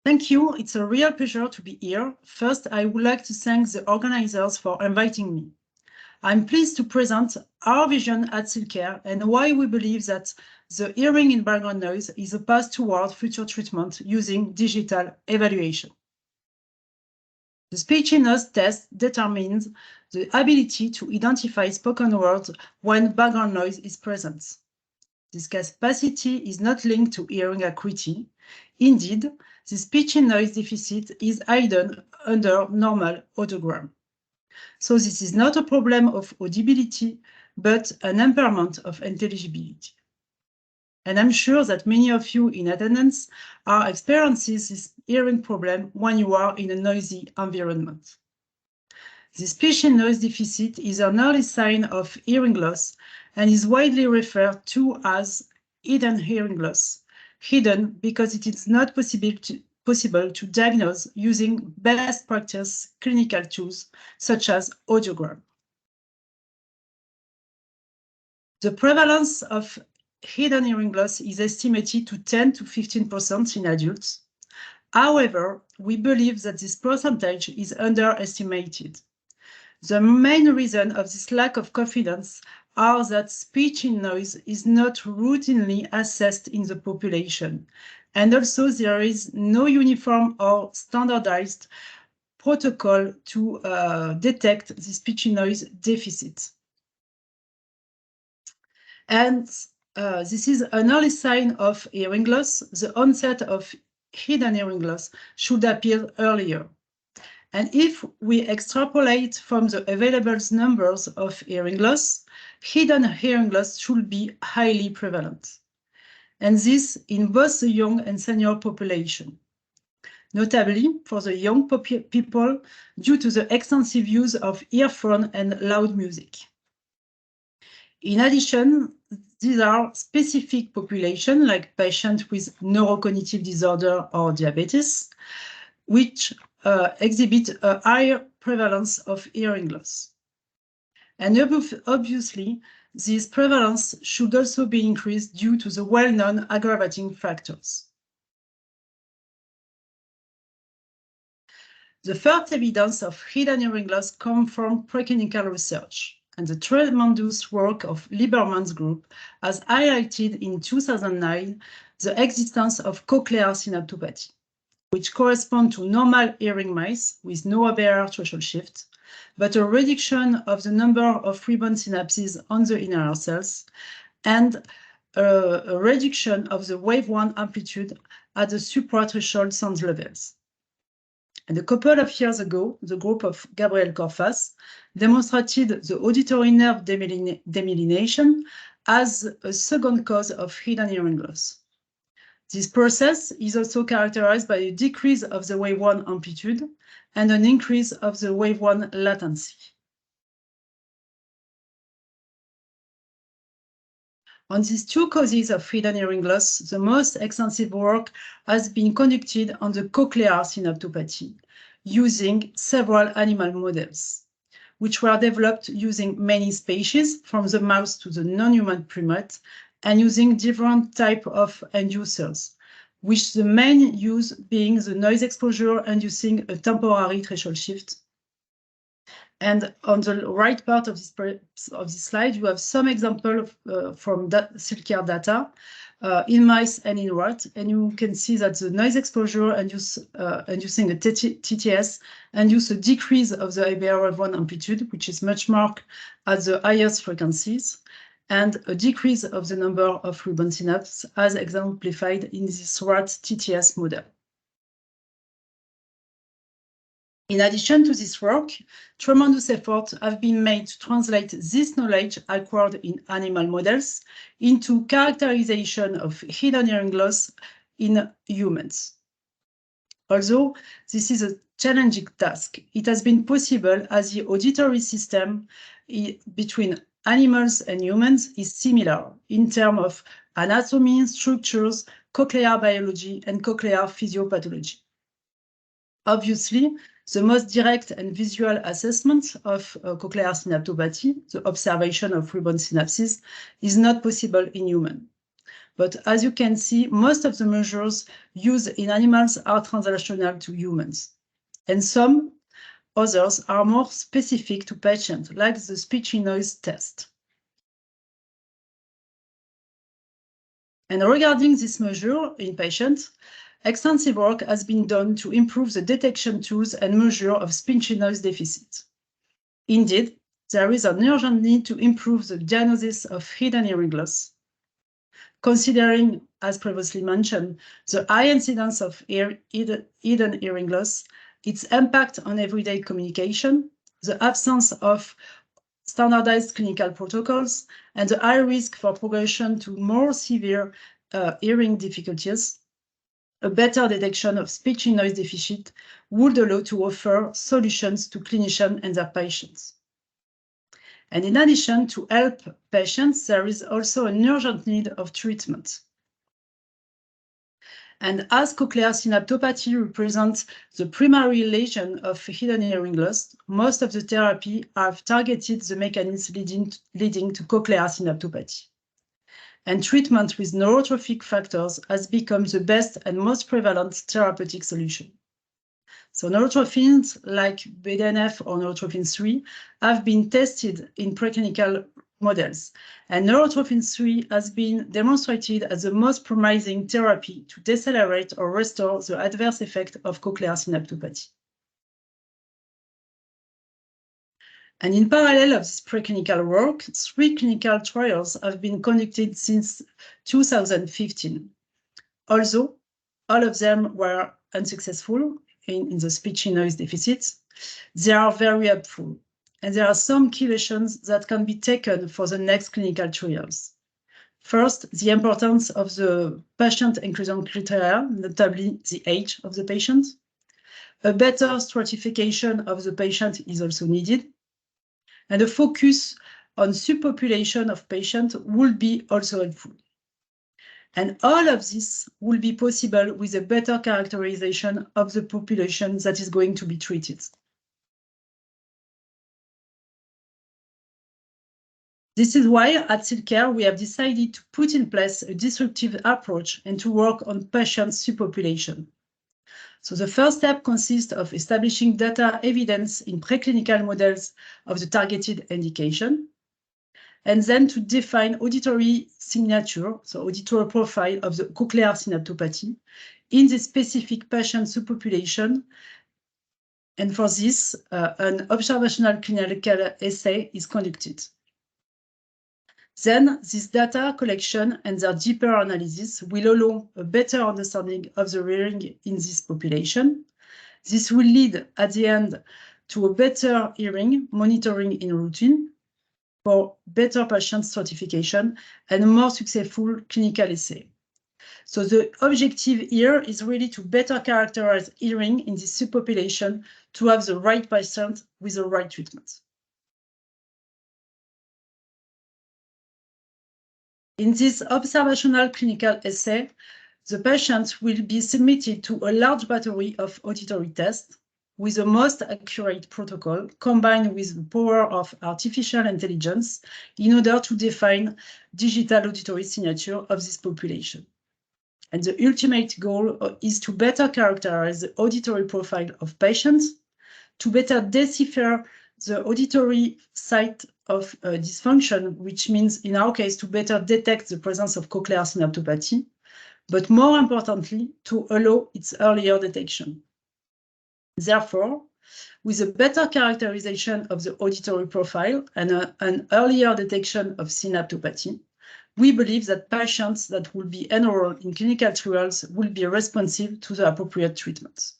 Thank you. It's a real pleasure to be here. First, I would like to thank the organizers for inviting me. I'm pleased to present our vision at Silcare and why we believe that the hearing in background noise is a path toward future treatment using digital evaluation. The speech-in-noise test determines the ability to identify spoken words when background noise is present. This capacity is not linked to hearing acuity. Indeed, the speech-in-noise deficit is hidden under normal audiogram. So this is not a problem of audibility, but an impairment of intelligibility. And I'm sure that many of you in attendance are experiencing this hearing problem when you are in a noisy environment. The speech-in-noise deficit is an early sign of hearing loss and is widely referred to as hidden hearing loss. Hidden because it is not possible to diagnose using best practice clinical tools such as audiogram. The prevalence of hidden hearing loss is estimated to 10 to 15% in adults. However, we believe that this percentage is underestimated. The main reason of this lack of confidence are that speech in noise is not routinely assessed in the population, and also there is no uniform or standardized protocol to detect the speech in noise deficit. And this is an early sign of hearing loss. The onset of hidden hearing loss should appear earlier. And if we extrapolate from the available numbers of hearing loss, hidden hearing loss should be highly prevalent. And this in both the young and senior population. Notably for the young people due to the extensive use of earphone and loud music. In addition, these are specific populations like patients with neurocognitive disorder or diabetes, which exhibit a higher prevalence of hearing loss. And obviously, this prevalence should also be increased due to the well-known aggravating factors. The first evidence of hidden hearing loss comes from preclinical research, and the tremendous work of Lieberman's group has highlighted in 2009 the existence of cochlear synaptopathy, which correspond to normal hearing mice with no barrier threshold shift, but a reduction of the number of rebound synapses on the inner ear cells, and a reduction of the wave 1 amplitude at the suprathreshold sound levels. And a couple of years ago, the group of Gabriel Corfas demonstrated the auditory nerve demyelination as a second cause of hidden hearing loss. This process is also characterized by a decrease of the wave 1 amplitude and an increase of the wave 1 latency. On these two causes of hidden hearing loss, the most extensive work has been conducted on the cochlear synaptopathy using several animal models, which were developed using many species from the mouse to the non-human primate and using different types of inducers, with the main use being the noise exposure inducing a temporary threshold shift. And on the right part of this slide, you have some examples from Silcare data in mice and in rats, and you can see that the noise exposure inducing a TTS induce a decrease of the IBR1 amplitude, which is much marked at the highest frequencies, and a decrease of the number of rebound synapses as exemplified in this rat TTS model. In addition to this work, tremendous efforts have been made to translate this knowledge acquired in animal models into characterization of hidden hearing loss in humans. Although this is a challenging task, it has been possible as the auditory system between animals and humans is similar in terms of anatomy, structures, cochlear biology, and cochlear physiopathology. Obviously, the most direct and visual assessment of cochlear synaptopathy, the observation of rebound synapses, is not possible in humans. But as you can see, most of the measures used in animals are translational to humans. And some others are more specific to patients, like the speech in noise test. And regarding this measure in patients, extensive work has been done to improve the detection tools and measure of speech in noise deficit. Indeed, there is an urgent need to improve the diagnosis of hidden hearing loss. Considering, as previously mentioned, the high incidence of hidden hearing loss, its impact on everyday communication, the absence of standardized clinical protocols, and the high risk for progression to more severe hearing difficulties, a better detection of speech in noise deficit would allow to offer solutions to clinicians and their patients. And in addition to help patients, there is also an urgent need of treatment. And as cochlear synaptopathy represents the primary lesion of hidden hearing loss, most of the therapy have targeted the mechanisms leading to cochlear synaptopathy. And treatment with neurotrophic factors has become the best and most prevalent therapeutic solution. So neurotrophins like BDNF or neurotrophin 3 have been tested in preclinical models, and neurotrophin 3 has been demonstrated as the most promising therapy to decelerate or restore the adverse effect of cochlear synaptopathy. And in parallel of this preclinical work, 3 clinical trials have been conducted since 2015. Although all of them were unsuccessful in the speech in noise deficits, they are very helpful. And there are some key lessons that can be taken for the next clinical trials. First, the importance of the patient inclusion criteria, notably the age of the patient. A better stratification of the patient is also needed. And a focus on subpopulation of patients will be also helpful. And all of this will be possible with a better characterization of the population that is going to be treated. This is why at Silcare we have decided to put in place a disruptive approach and to work on patient subpopulation. So the first step consists of establishing data evidence in preclinical models of the targeted indication, and then to define auditory signature, so auditory profile of the cochlear synaptopathy in the specific patient subpopulation. And for this, an observational clinical assay is conducted. Then this data collection and their deeper analysis will allow a better understanding of the hearing in this population. This will lead at the end to a better hearing monitoring in routine, for better patient stratification and a more successful clinical assay. So the objective here is really to better characterize hearing in this subpopulation to have the right patient with the right treatment. In this observational clinical assay, the patient will be submitted to a large battery of auditory tests with the most accurate protocol combined with the power of artificial intelligence in order to define digital auditory signature of this population. And the ultimate goal is to better characterize the auditory profile of patients, to better decipher the auditory site of dysfunction, which means in our case to better detect the presence of cochlear synaptopathy, but more importantly, to allow its earlier detection. Therefore, with a better characterization of the auditory profile and an earlier detection of synaptopathy, we believe that patients that will be enrolled in clinical trials will be responsive to the appropriate treatments.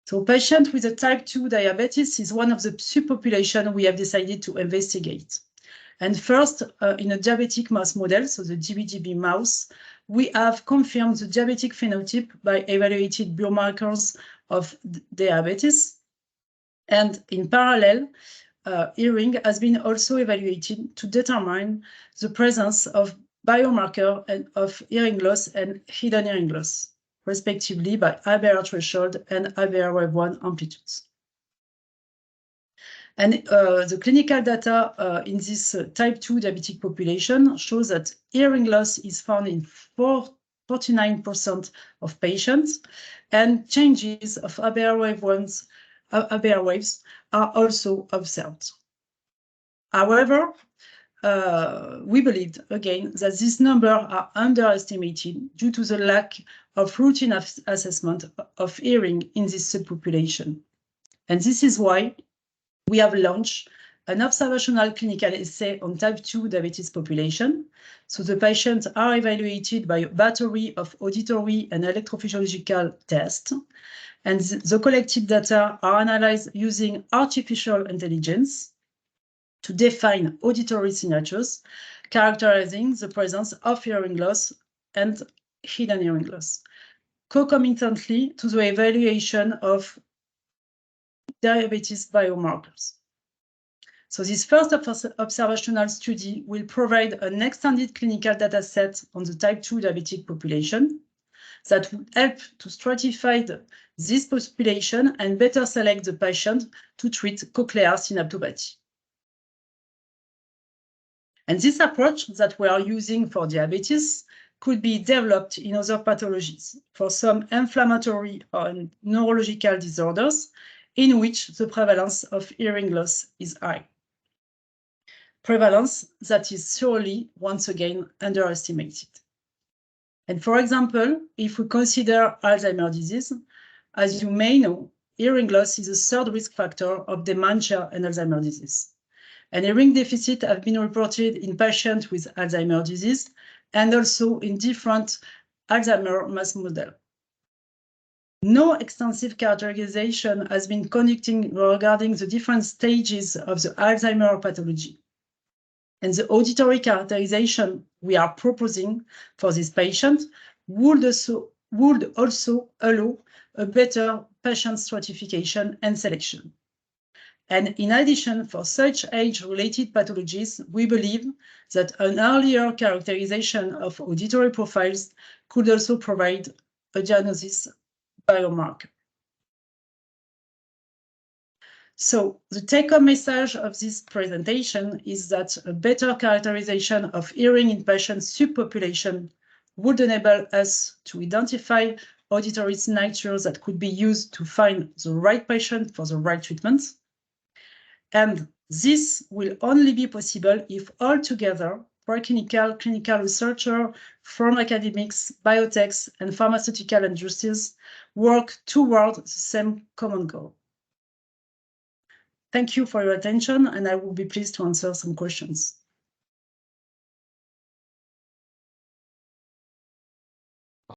So patients with a type 2 diabetes is one of the subpopulations we have decided to investigate. And first, in a diabetic mouse model, so the DBDB mouse, we have confirmed the diabetic phenotype by evaluated biomarkers of diabetes. And in parallel, hearing has been also evaluated to determine the presence of biomarker of hearing loss and hidden hearing loss, respectively by IBR threshold and IBR wave 1 amplitudes. And the clinical data in this type 2 diabetic population shows that hearing loss is found in 49% of patients, and changes of ABR waves are also observed. However, we believed, again, that these numbers are underestimated due to the lack of routine assessment of hearing in this subpopulation. And this is why we have launched an observational clinical essay on type 2 diabetes population. So the patients are evaluated by a battery of auditory and electrophysiological tests. And the collected data are analyzed using artificial intelligence to define auditory signatures, characterizing the presence of hearing loss and hidden hearing loss, concomitantly to the evaluation of diabetes biomarkers. So this first observational study will provide an extended clinical data set on the type 2 diabetic population that will help to stratify this population and better select the patient to treat cochlear synaptopathy. And this approach that we are using for diabetes could be developed in other pathologies for some inflammatory or neurological disorders in which the prevalence of hearing loss is high. Prevalence that is surely, once again, underestimated. And for example, if we consider Alzheimer's disease, as you may know, hearing loss is a third risk factor of dementia and Alzheimer's disease. And hearing deficit have been reported in patients with Alzheimer's disease and also in different Alzheimer's mouse models. No extensive characterization has been conducted regarding the different stages of the Alzheimer's pathology. And the auditory characterization we are proposing for this patient would also allow a better patient stratification and selection. And in addition, for such age-related pathologies, we believe that an earlier characterization of auditory profiles could also provide a diagnosis biomarker. So the take-home message of this presentation is that a better characterization of hearing in patient subpopulation would enable us to identify auditory signatures that could be used to find the right patient for the right treatment. And this will only be possible if altogether preclinical, clinical researchers from academics, biotechs, and pharmaceutical industries work toward the same common goal. Thank you for your attention, and I will be pleased to answer some questions.